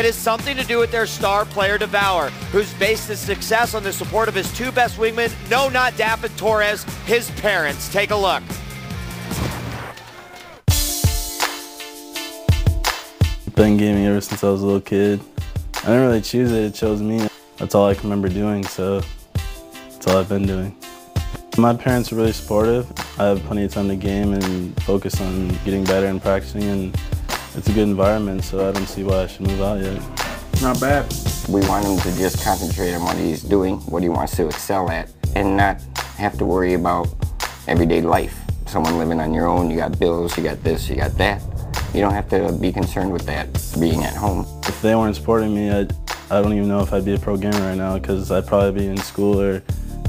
It has something to do with their star player, Devour, who's based his success on the support of his two best wingmen, no, not Dapp and Torres, his parents. Take a look. Been gaming ever since I was a little kid. I didn't really choose it, it chose me. That's all I can remember doing, so that's all I've been doing. My parents are really supportive. I have plenty of time to game and focus on getting better and practicing, and it's a good environment, so I don't see why I should move out yet. Not bad. We want him to just concentrate on what he's doing, what he wants to excel at, and not have to worry about everyday life. Someone living on your own, you got bills, you got this, you got that. You don't have to be concerned with that, being at home. If they weren't supporting me, I don't even know if I'd be a pro gamer right now, because I'd probably be in school or,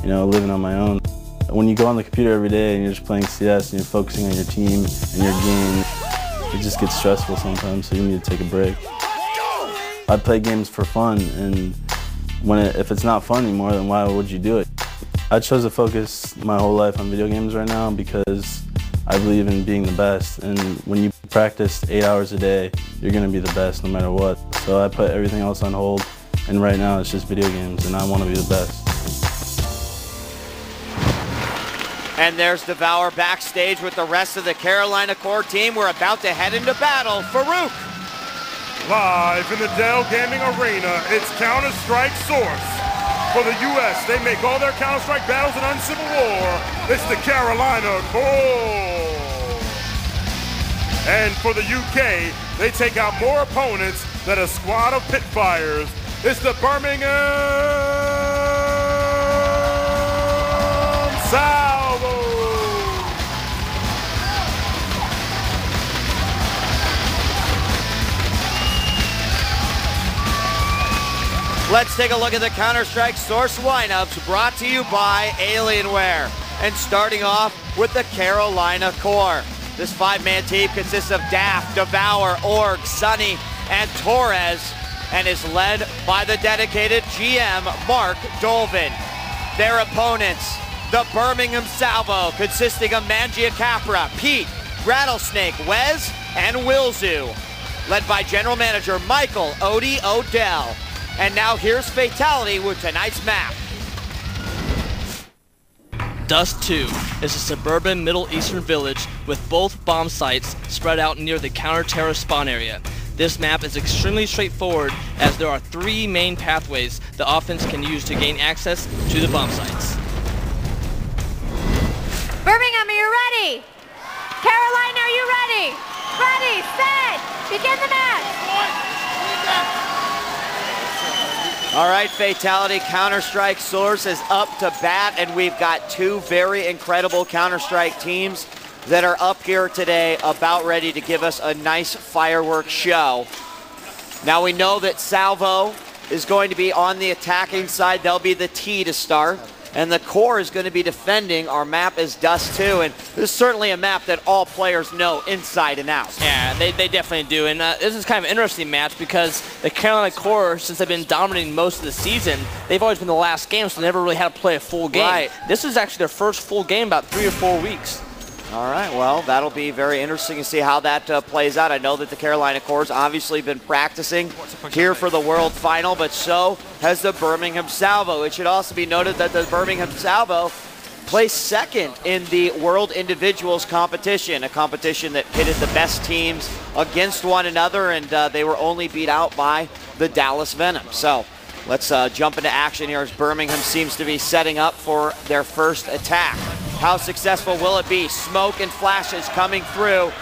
living on my own. When you go on the computer every day and you're just playing CS and you're focusing on your team and your game, it just gets stressful sometimes, so you need to take a break. I play games for fun, and if it's not fun anymore, then why would you do it? I chose to focus my whole life on video games right now because I believe in being the best, and when you practice 8 hours a day, you're going to be the best no matter what. So I put everything else on hold, and right now it's just video games, and I want to be the best. And there's Devour backstage with the rest of the Carolina core team. We're about to head into battle. Farouk. Live in the Dell Gaming Arena, it's Counter-Strike Source. For the U.S., they make all their Counter-Strike battles in Uncivil War. It's the Carolina core. And for the UK, they take out more opponents than a squad of Pitfires. It's the Birmingham Salvo. Let's take a look at the Counter-Strike Source lineups brought to you by Alienware. And starting off with the Carolina core. This five-man team consists of Daff, Devour, Org, Sunny, and Torres, and is led by the dedicated GM, Mark Dolven. Their opponents, the Birmingham Salvo, consisting of Mangia Capra, Pete, Rattlesnake, Wes, and Wilzu, led by General Manager Michael Odie Odell. And now here's Fatality with tonight's map. Dust 2 is a suburban Middle Eastern village with both bomb sites spread out near the counter-terror spawn area. This map is extremely straightforward as there are 3 main pathways the offense can use to gain access to the bomb sites. Birmingham, are you ready? Carolina, are you ready? Ready, set, begin the match. All right, Fatality, Counter-Strike Source is up to bat, and we've got 2 very incredible Counter-Strike teams that are up here today about ready to give us a nice fireworks show. Now we know that Salvo is going to be on the attacking side. They'll be the T to start. And the core is going to be defending. Our map is Dust 2, and this is certainly a map that all players know inside and out. Yeah, they definitely do, and this is kind of an interesting match because the Carolina core, since they've been dominating most of the season, they've always been the last game, so they never really had to play a full game. Right. This is actually their first full game in about 3 or 4 weeks. All right, well, that'll be very interesting to see how that plays out. I know that the Carolina core's obviously been practicing here for the World Final, but so has the Birmingham Salvo. It should also be noted that the Birmingham Salvo placed second in the World Individuals competition, a competition that pitted the best teams against one another, and they were only beat out by the Dallas Venom. So let's jump into action here as Birmingham seems to be setting up for their first attack. How successful will it be? Smoke and flashes coming through.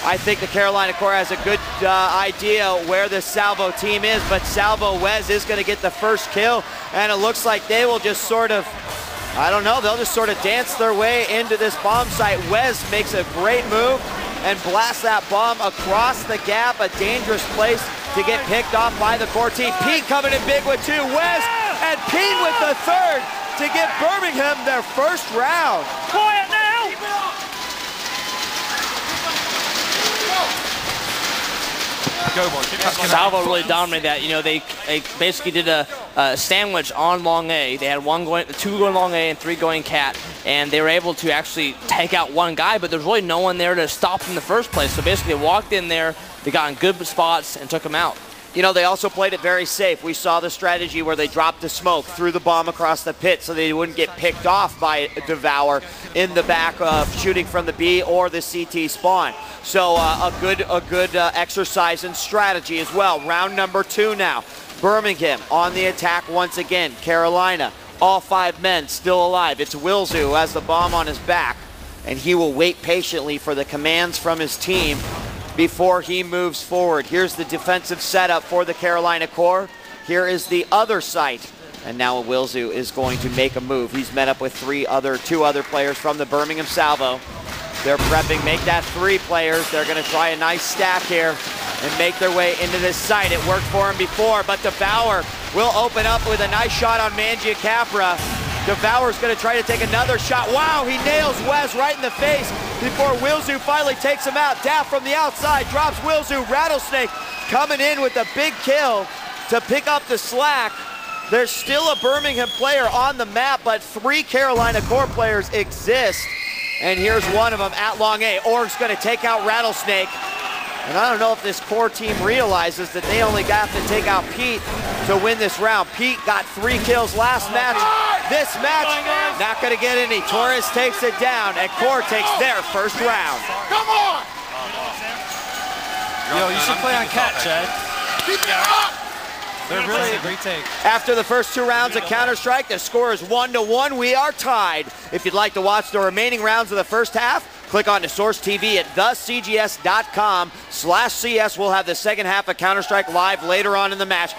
I think the Carolina core has a good idea where the Salvo team is, but Salvo Wes is going to get the first kill, and it looks like they will just sort of, I don't know, they'll just sort of dance their way into this bomb site. Wes makes a great move and blasts that bomb across the gap, a dangerous place to get picked off by the core team. Pete coming in big with 2, Wes, and Pete with the third to give Birmingham their first round. Quiet now! Salvo really dominated that. They basically did a sandwich on long A. They had 2 going long A and 3 going cat, and they were able to actually take out one guy, but there's really no one there to stop them in the first place. So basically they walked in there, they got in good spots and took him out. You know, they also played it very safe. We saw the strategy where they dropped the smoke, threw the bomb across the pit so they wouldn't get picked off by Devour in the back of shooting from the B or the CT spawn. So a good exercise in strategy as well. Round number 2 now. Birmingham on the attack once again. Carolina, all 5 men still alive. It's Wilzu who has the bomb on his back, and he will wait patiently for the commands from his team before he moves forward. Here's the defensive setup for the Carolina core. Here is the other site. And now Wilzu is going to make a move. He's met up with two other players from the Birmingham Salvo. They're prepping, make that 3 players. They're gonna try a nice stack here and make their way into this site. It worked for him before, but Devour will open up with a nice shot on Mangiacapra. Devour's gonna try to take another shot. Wow, he nails Wes right in the face before Wilzu finally takes him out. Daft from the outside drops Wilzu. Rattlesnake coming in with a big kill to pick up the slack. There's still a Birmingham player on the map, but 3 Carolina core players exist. And here's one of them at long A. Org's gonna take out Rattlesnake. And I don't know if this core team realizes that they only got to take out Pete to win this round. Pete got 3 kills last match. This match, not gonna get any. Torres takes it down, and core takes their first round. Come on! Yo, you should play on cat, Chad. Keep it up! They're really a great take. After the first 2 rounds of Counter-Strike, the score is 1-1. We are tied. If you'd like to watch the remaining rounds of the first half, click on the Source TV at thecgs.com/CS. We'll have the second half of Counter-Strike live later on in the match.